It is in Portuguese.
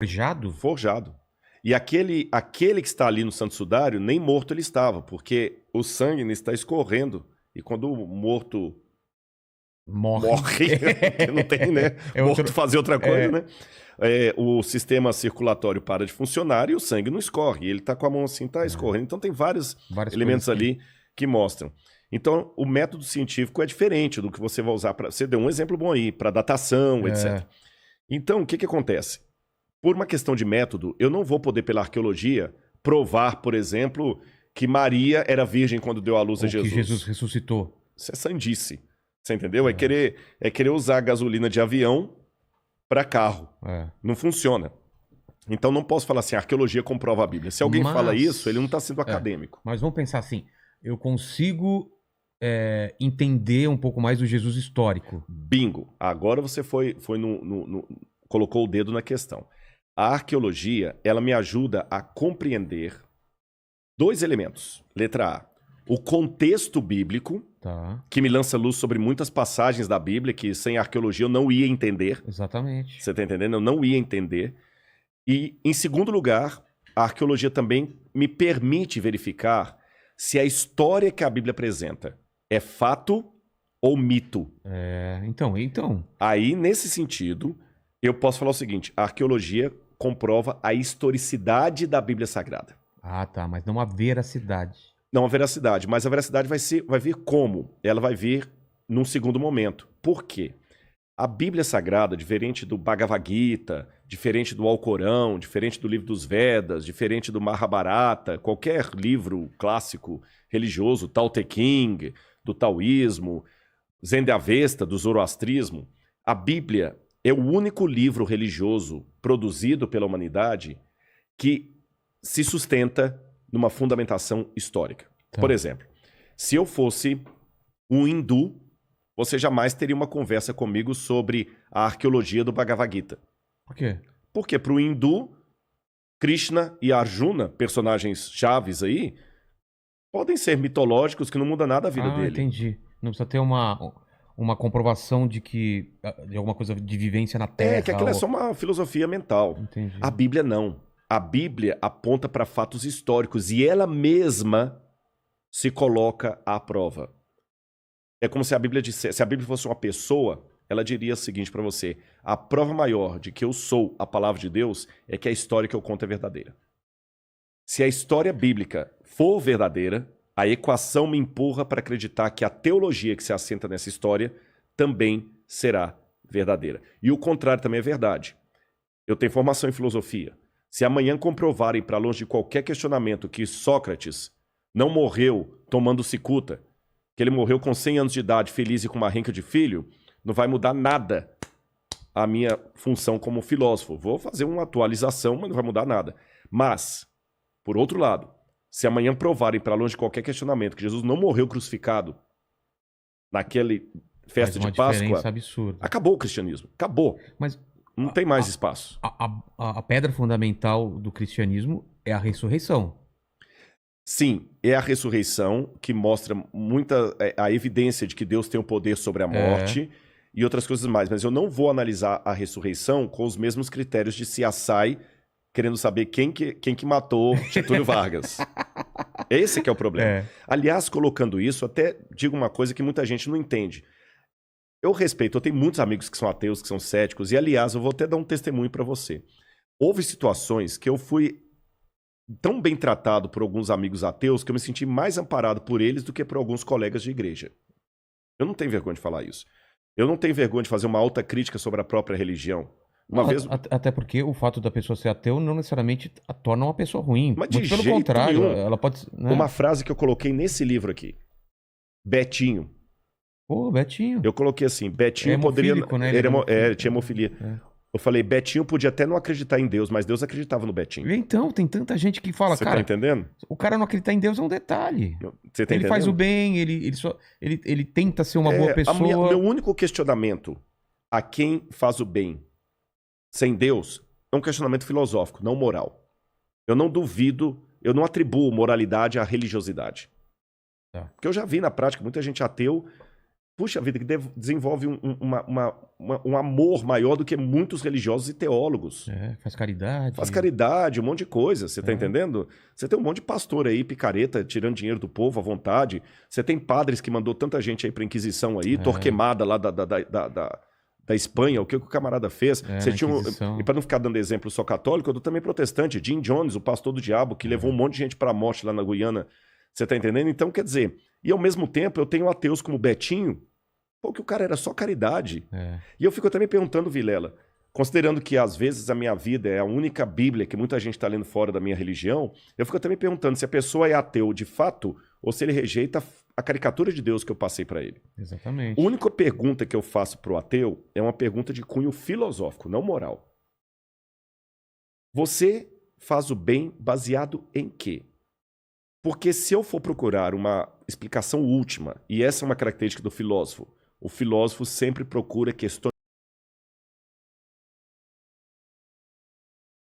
Forjado? Forjado. E aquele que está ali no Santo Sudário, nem morto ele estava, porque o sangue está escorrendo. E quando o morto morre, porque não tem, né? Morto fazer outra coisa, né? O sistema circulatório para de funcionar e o sangue não escorre. Ele está com a mão assim, está escorrendo. Então tem vários elementos ali que mostram. Então, o método científico é diferente do que você vai usar para... Você deu um exemplo bom aí, para datação, etc. Então, o que acontece? Por uma questão de método, eu não vou poder, pela arqueologia, provar, por exemplo, que Maria era virgem quando deu à luz a Jesus. Que Jesus ressuscitou. Isso é sandice. Você entendeu? É querer usar gasolina de avião para carro. Não funciona. Então não posso falar assim, a arqueologia comprova a Bíblia. Se alguém fala isso, ele não está sendo acadêmico. Mas vamos pensar assim, eu consigo entender um pouco mais do Jesus histórico. Bingo. Agora você colocou o dedo na questão. A arqueologia, ela me ajuda a compreender dois elementos. Letra A, o contexto bíblico, que me lança luz sobre muitas passagens da Bíblia que sem arqueologia eu não ia entender. Exatamente. Você está entendendo? Eu não ia entender. E, em segundo lugar, a arqueologia também me permite verificar se a história que a Bíblia apresenta é fato ou mito. Então. Aí, nesse sentido, eu posso falar o seguinte, a arqueologia comprova a historicidade da Bíblia Sagrada. Ah, tá, mas não a veracidade. Não a veracidade, mas a veracidade vai vir como? Ela vai vir num segundo momento. Por quê? A Bíblia Sagrada, diferente do Bhagavad Gita, diferente do Alcorão, diferente do livro dos Vedas, diferente do Mahabharata, qualquer livro clássico religioso, Tao Te Ching, do taoísmo, Zend-Avesta, do zoroastrismo, a Bíblia é o único livro religioso produzido pela humanidade que se sustenta numa fundamentação histórica. Por exemplo, se eu fosse um hindu, você jamais teria uma conversa comigo sobre a arqueologia do Bhagavad Gita. Por quê? Porque para o hindu, Krishna e Arjuna, personagens chaves aí, podem ser mitológicos que não muda nada a vida dele. Entendi. Não precisa ter uma comprovação de alguma coisa de vivência na Terra. Que aquilo é só uma filosofia mental. Entendi. A Bíblia não. A Bíblia aponta para fatos históricos e ela mesma se coloca à prova. É como se a Bíblia dissesse, se a Bíblia fosse uma pessoa, ela diria o seguinte para você: a prova maior de que eu sou a palavra de Deus é que a história que eu conto é verdadeira. Se a história bíblica for verdadeira, a equação me empurra para acreditar que a teologia que se assenta nessa história também será verdadeira. E o contrário também é verdade. Eu tenho formação em filosofia. Se amanhã comprovarem, para longe de qualquer questionamento, que Sócrates não morreu tomando cicuta, que ele morreu com 100 anos de idade, feliz e com uma renca de filho, não vai mudar nada a minha função como filósofo. Vou fazer uma atualização, mas não vai mudar nada. Mas, por outro lado, se amanhã provarem, para longe de qualquer questionamento, que Jesus não morreu crucificado naquele festa de Páscoa, absurda. Acabou o cristianismo. Acabou. Mas não tem mais espaço. A pedra fundamental do cristianismo é a ressurreição. Sim, é a ressurreição que mostra a evidência de que Deus tem o poder sobre a morte e outras coisas mais. Mas eu não vou analisar a ressurreição com os mesmos critérios de CSI, querendo saber quem que matou Getúlio Vargas. Esse que é o problema. Aliás, colocando isso, até digo uma coisa que muita gente não entende. Eu respeito, eu tenho muitos amigos que são ateus, que são céticos, e aliás, eu vou até dar um testemunho para você. Houve situações que eu fui tão bem tratado por alguns amigos ateus que eu me senti mais amparado por eles do que por alguns colegas de igreja. Eu não tenho vergonha de falar isso. Eu não tenho vergonha de fazer uma alta crítica sobre a própria religião. Até porque o fato da pessoa ser ateu não necessariamente a torna uma pessoa ruim. Mas de pelo contrário, nenhum. Ela pode... Né? Uma frase que eu coloquei nesse livro aqui. Betinho. Pô, Betinho. Eu coloquei assim, Betinho poderia... Né? Ele tinha hemofilia. Eu falei, Betinho podia até não acreditar em Deus, mas Deus acreditava no Betinho. Então, tem tanta gente que fala, Você cara... tá entendendo? O cara não acreditar em Deus é um detalhe. Você tá ele entendendo? faz o bem, ele tenta ser uma boa pessoa. Meu único questionamento a quem faz o bem sem Deus é um questionamento filosófico, não moral. Eu não duvido, eu não atribuo moralidade à religiosidade. Porque eu já vi na prática muita gente ateu puxa vida, que desenvolve um amor maior do que muitos religiosos e teólogos. Faz caridade. Faz caridade, um monte de coisa, você tá É. entendendo? Você tem um monte de pastor aí, picareta, tirando dinheiro do povo à vontade. Você tem padres que mandou tanta gente aí pra Inquisição aí, Torquemada lá da Espanha, o que o camarada fez. Você na tinha Inquisição. E pra não ficar dando exemplo só católico, eu dou também protestante. Jim Jones, o pastor do diabo, que levou um monte de gente pra morte lá na Guiana. Você tá entendendo? Então, quer dizer, e ao mesmo tempo eu tenho ateus como Betinho, que o cara era só caridade. E eu fico também perguntando, Vilela, considerando que às vezes a minha vida é a única Bíblia que muita gente está lendo fora da minha religião, eu fico também perguntando se a pessoa é ateu de fato ou se ele rejeita a caricatura de Deus que eu passei para ele. Exatamente. A única pergunta que eu faço pro ateu é uma pergunta de cunho filosófico, não moral. Você faz o bem baseado em quê? Porque se eu for procurar uma explicação última, e essa é uma característica do filósofo, o filósofo sempre procura questões